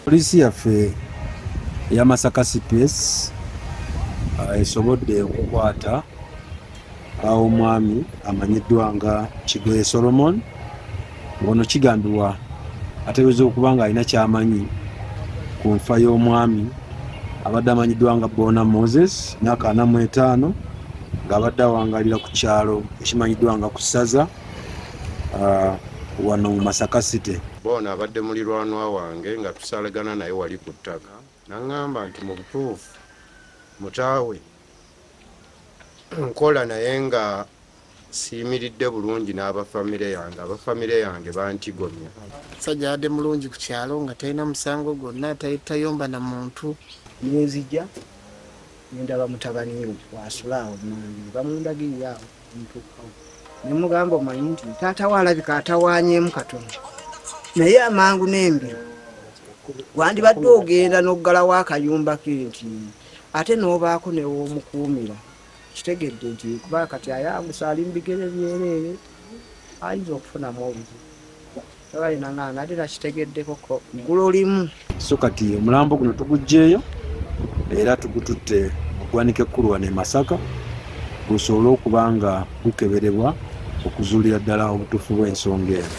Polisi yaffe ya Masaka CPS esobodde okukwata omwami amanyiddwa nga Kigoye Solomon. Ono kigambibwa ateebereza okuba nga alina kyamanyi ku nfa y'omwami abadde amanyiddwa nga Bona Moses myaka 45 ng'abadde awangalira ku kyalo ekimanyiddwa nga ku ssaza wano mu Masaka City. Bona abadde mulirwanwa wange nga tusalagana naye wali ku ttaka. Naŋŋamba nti mu butuufu mutaawe nkola naye nga siyimiridde bulungi n'abafamire yange. Abafamire yange bantigomya. Sajja adde mulungi ku kyalo nga talina musango gwonna, tayomba na muntu. Nenzija nendaba mutabani we wasulaawo bamundagirira awo ntuukawo ne mugamba omanyi nti taata we alabika atawaanyeemu katono naye amangu n'embiro wandibadde ogenda n'oggalawo akayumba ke nti ate n'obaako newomukuumira kitegedde nti kuba kati ayambusa ali mu bigere byereere ayinza okufunamu obuzibu abalina ngana ate nakitegeddekoko ggulo limu. So kati omulambo guno tuguggyeeyo era tugututte mu ggwanika ekkulu wano e Masaka gusobole okuba nga gukeberebwa okuzuulira ddala obutuufu bw'ensonga eno.